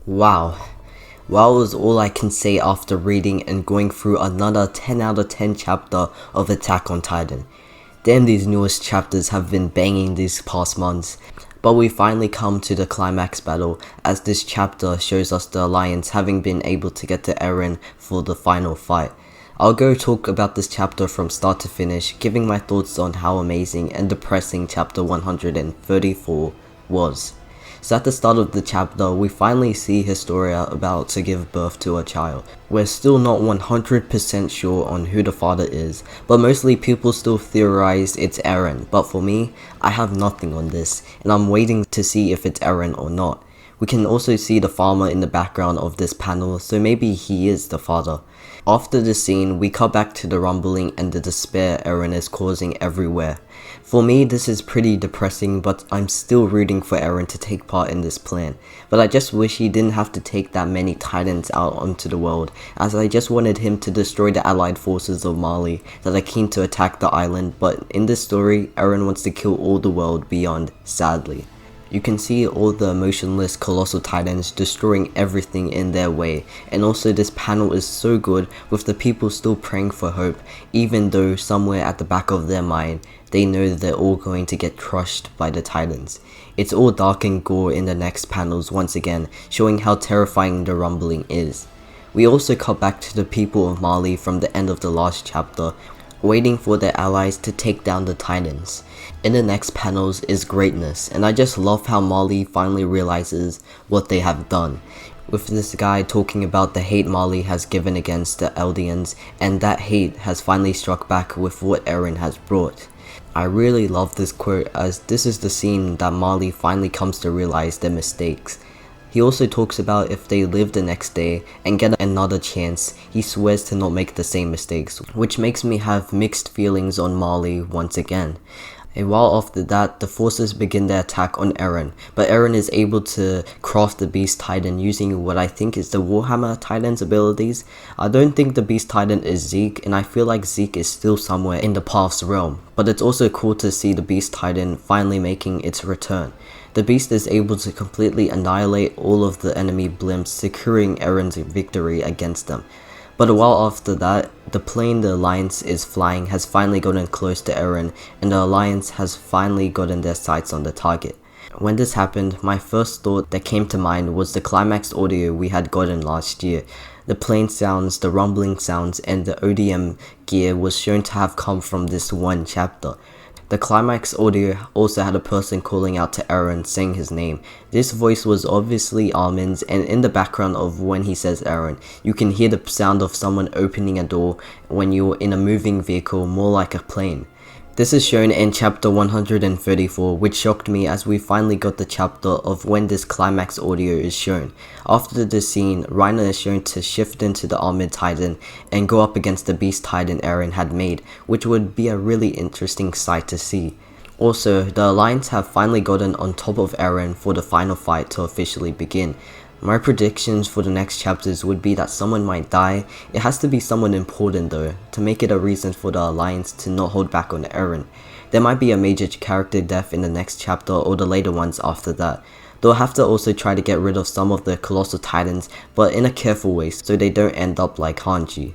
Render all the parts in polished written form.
Wow. Wow is all I can say after reading and going through another 10 out of 10 chapter of Attack on Titan. Damn, these newest chapters have been banging these past months. But we finally come to the climax battle, as this chapter shows us the Alliance having been able to get to Eren for the final fight. I'll go talk about this chapter from start to finish, giving my thoughts on how amazing and depressing chapter 134 was. So at the start of the chapter, we finally see Historia about to give birth to a child. We're still not 100% sure on who the father is, but mostly people still theorize it's Eren, but for me, I have nothing on this, and I'm waiting to see if it's Eren or not. We can also see the farmer in the background of this panel, so maybe he is the father. After this scene, we cut back to the rumbling and the despair Eren is causing everywhere. For me, this is pretty depressing, but I'm still rooting for Eren to take part in this plan. But I just wish he didn't have to take that many titans out onto the world, as I just wanted him to destroy the allied forces of Mali that are keen to attack the island, but in this story, Eren wants to kill all the world beyond, sadly. You can see all the emotionless colossal titans destroying everything in their way, and also this panel is so good with the people still praying for hope, even though somewhere at the back of their mind they know that they're all going to get crushed by the titans. It's all dark and gore in the next panels once again, showing how terrifying the rumbling is. We also cut back to the people of Mali from the end of the last chapter, waiting for their allies to take down the titans. In the next panels is greatness, and I just love how Mali finally realizes what they have done, with this guy talking about the hate Mali has given against the Eldians, and that hate has finally struck back with what Eren has brought. I really love this quote, as this is the scene that Mali finally comes to realize their mistakes. He also talks about if they live the next day and get another chance, he swears to not make the same mistakes, which makes me have mixed feelings on Mali once again. A while after that, the forces begin their attack on Eren, but Eren is able to craft the Beast Titan using what I think is the Warhammer Titan's abilities. I don't think the Beast Titan is Zeke, and I feel like Zeke is still somewhere in the Path's realm, but it's also cool to see the Beast Titan finally making its return. The Beast is able to completely annihilate all of the enemy blimps, securing Eren's victory against them. But a while after that, the plane the Alliance is flying has finally gotten close to Eren, and the Alliance has finally gotten their sights on the target. When this happened, my first thought that came to mind was the climax audio we had gotten last year. The plane sounds, the rumbling sounds, and the ODM gear was shown to have come from this one chapter. The climax audio also had a person calling out to Eren saying his name. This voice was obviously Armin's, and in the background of when he says Eren, you can hear the sound of someone opening a door when you're in a moving vehicle, more like a plane. This is shown in chapter 134, which shocked me as we finally got the chapter of when this climax audio is shown. After this scene, Reiner is shown to shift into the Armored Titan and go up against the Beast Titan Eren had made, which would be a really interesting sight to see. Also, the Alliance have finally gotten on top of Eren for the final fight to officially begin. My predictions for the next chapters would be that someone might die. It has to be someone important though, to make it a reason for the Alliance to not hold back on Eren. There might be a major character death in the next chapter or the later ones after that. They'll have to also try to get rid of some of the Colossal Titans, but in a careful way so they don't end up like Hanji.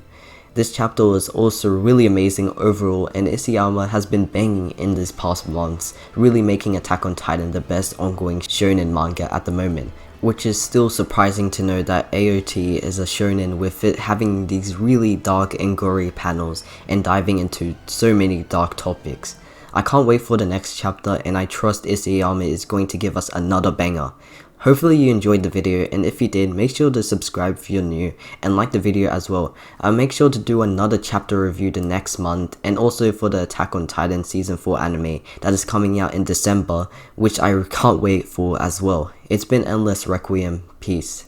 This chapter was also really amazing overall, and Isayama has been banging in these past months, really making Attack on Titan the best ongoing shonen manga at the moment. Which is still surprising to know that AOT is a shonen with it having these really dark and gory panels and diving into so many dark topics. I can't wait for the next chapter, and I trust Isayama is going to give us another banger. Hopefully you enjoyed the video, and if you did, make sure to subscribe if you're new and like the video as well. I'll make sure to do another chapter review the next month, and also for the Attack on Titan Season 4 anime that is coming out in December, which I can't wait for as well. It's been endless Requiem. Peace.